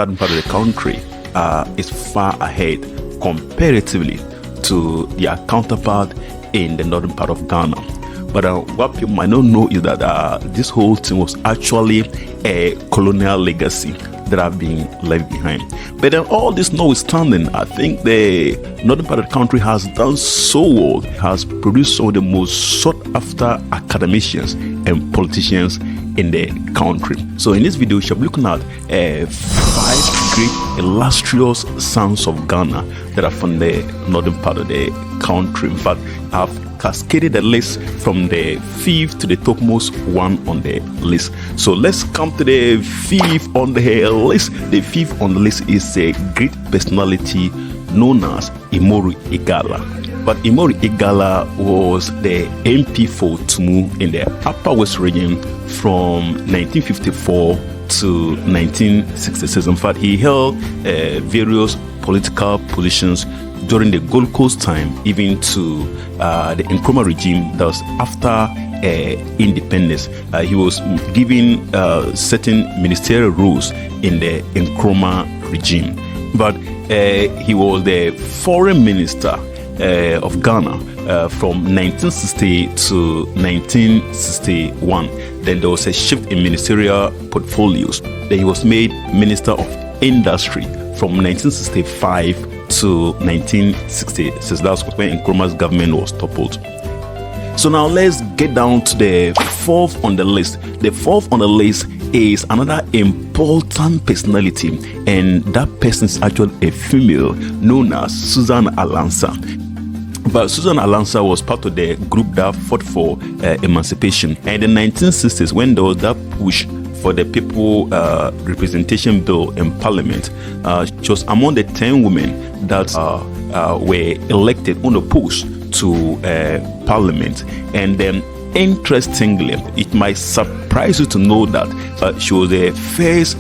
southern part of the country is far ahead comparatively to their counterpart in the northern part of Ghana. But what people might not know is that this whole thing was actually a colonial legacy that have been left behind. But then all this notwithstanding, I think the northern part of the country has done so well, has produced some of the most sought after academicians and politicians in the country. So in this video, we shall be looking at 5 great illustrious sons of Ghana that are from the northern part of the country. In fact, I've cascaded the list from the 5th to the topmost one on the list. So let's come to the 5th on the list. The 5th on the list is a great personality known as Imoru Igala. But Imoru Igala was the MP for Tumu in the Upper West region from 1954 to 1966. In fact, he held various political positions during the Gold Coast time, even to the Nkrumah regime that was after independence. He was given certain ministerial roles in the Nkrumah regime. But he was the foreign minister of Ghana from 1960 to 1961. Then there was a shift in ministerial portfolios. Then he was made Minister of Industry from 1965 to 1966. That's when Nkrumah's government was toppled. So now let's get down to the 4th on the list. The 4th on the list is another important personality, and that person is actually a female known as Susan Alansa. But Susan Alansa was part of the group that fought for emancipation. And in the 1960s, when there was that push for the People Representation Bill in Parliament, she was among the 10 women that were elected unopposed to Parliament. And then, interestingly, it might surprise you to know that she was the first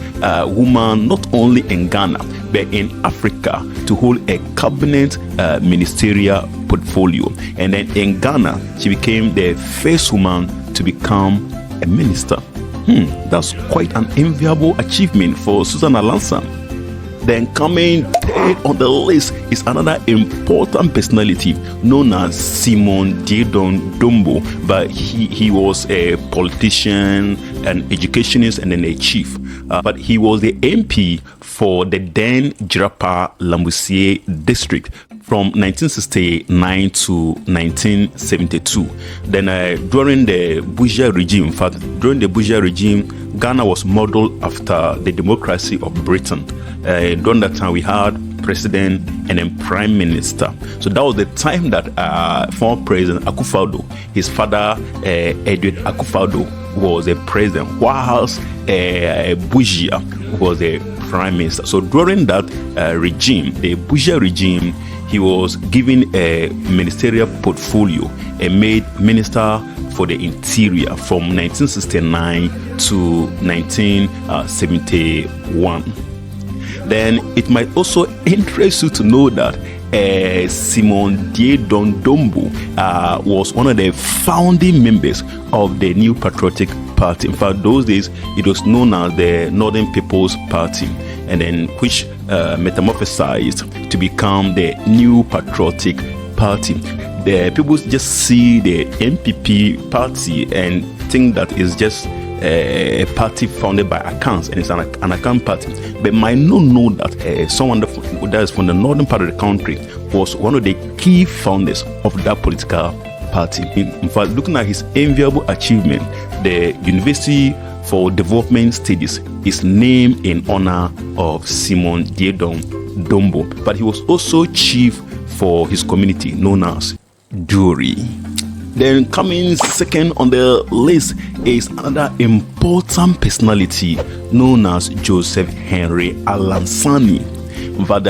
woman not only in Ghana but in Africa to hold a cabinet ministerial portfolio. And then in Ghana, she became the first woman to become a minister. That's quite an enviable achievement for Susan Alansa. Then coming third on the list is another important personality known as Simon Diedon Dombo. But he was a politician, an educationist, and then a chief. But he was the MP for the then Jirapa Lambusie district from 1969 to 1972. Then during the Bourgeois regime, in fact, during the Bourgeois regime, Ghana was modeled after the democracy of Britain. During that time, we had president and then prime minister. So that was the time that former President Akufo-Addo, his father Edward Akufo-Addo, was a president, whilst Bourgeois was a prime minister. So during that regime, the Bourgeois regime, he was given a ministerial portfolio and made minister for the interior from 1969 to 1971. Then it might also interest you to know that Simon Diedon Dombo was one of the founding members of the new Patriotic Party. In fact, those days it was known as the Northern People's Party, and then which metamorphosized to become the new Patriotic Party. The people just see the NPP party and think that it's just a party founded by accounts, and it's an account party, but might not know that someone that is from the northern part of the country was one of the key founders of that political party. In fact, looking at his enviable achievement, the University for Development Studies is named in honor of Simon Diedon Dombo, but he was also chief for his community known as Duri. Then coming second on the list is another important personality known as Joseph Henry Alansani. But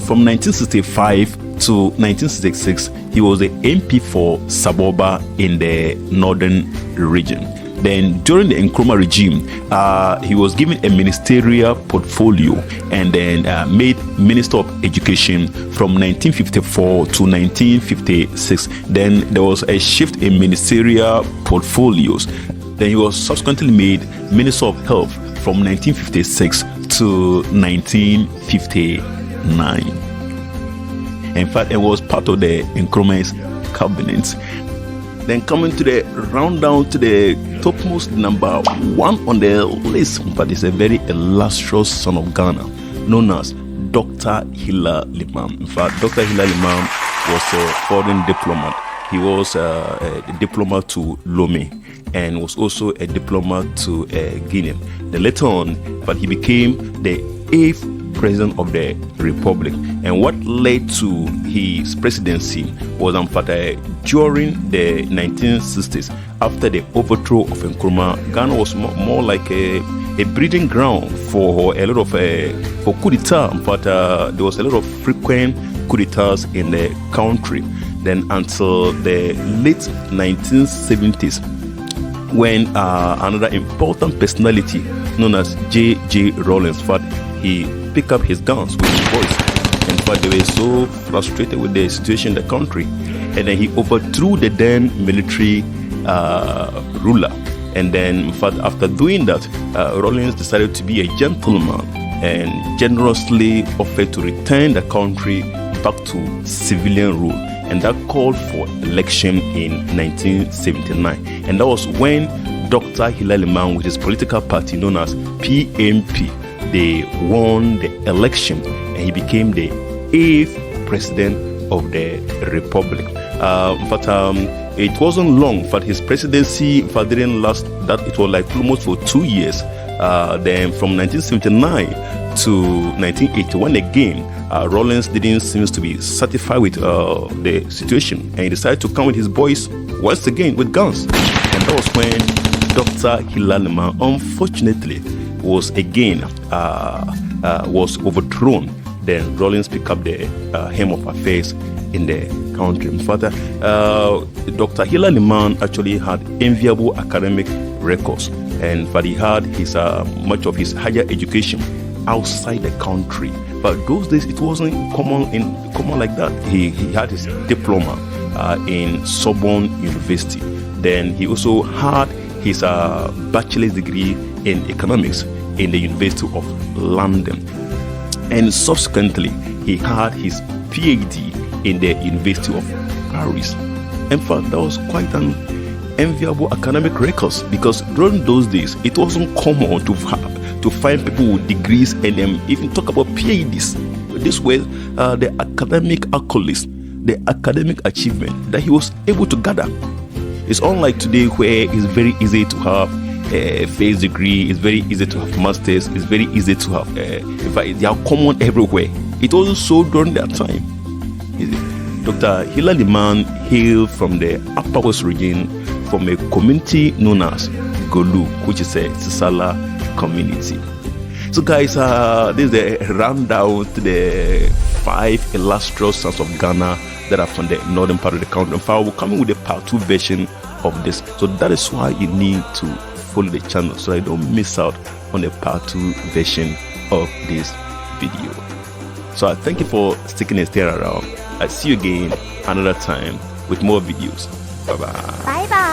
from 1965 to 1966, he was the MP for Saboba in the northern region. Then during the Nkrumah regime, he was given a ministerial portfolio and then made Minister of Education from 1954 to 1956. Then there was a shift in ministerial portfolios. Then he was subsequently made Minister of Health from 1956 to 1959. In fact, it was part of the Nkrumah's cabinet. Then coming to the rundown to the topmost number one on the list, but it's a very illustrious son of Ghana, known as Dr. Hilla Limann. In fact, Dr. Hilla Limann was a foreign diplomat. He was a diplomat to Lomé and was also a diplomat to Guinea. Then later on, but he became the 8th president of the republic. And what led to his presidency was during the 1960s, after the overthrow of Nkrumah, Ghana was more like a breeding ground for a lot of for coup d'etat. But there was a lot of frequent coup d'etats in the country. Then until the late 1970s, when another important personality known as J.J. Rawlings, he picked up his guns with his boys. In fact, they were so frustrated with the situation in the country, and then he overthrew the then military ruler. And then, in fact, after doing that, Rawlings decided to be a gentleman and generously offered to return the country back to civilian rule. And that called for election in 1979. And that was when Dr. Hilla Limann, with his political party known as PNP, they won the election, and he became the 8th president of the republic. But it wasn't long. But his presidency didn't last. That it was like almost for 2 years. Then from 1979 to 1981 again, Rawlings didn't seem to be satisfied with the situation, and he decided to come with his boys once again with guns. And that was when Dr. Hilla Limann, unfortunately, was again was overthrown. Then Rawlings picked up the helm of affairs in the country. In fact, Dr. Hilla Limann actually had enviable academic records, and he had his much of his higher education outside the country. But those days it wasn't common like that. He had his diploma in Sorbonne University. Then he also had his bachelor's degree in economics in the University of London. And subsequently, he had his PhD in the University of Paris. In fact, that was quite an enviable academic records, because during those days, it wasn't common to find people with degrees and even talk about PhDs. This was the academic accolades, the academic achievement that he was able to gather. It's unlike today, where it's very easy to have a first degree, it's very easy to have masters, it's very easy to have, in fact, they are common everywhere. It wasn't so during that time. Dr. Hilla Limann hailed from the Upper West region, from a community known as Golu, which is a Sisala community. So guys, this is a rundown to the 5 illustrious sons of Ghana that are from the northern part of the country. In fact, we're coming with a part 2 version of this. So that is why you need to follow the channel, so that you don't miss out on the part 2 version of this video. So I thank you for sticking and staying around. I see you again another time with more videos. Bye bye. Bye bye.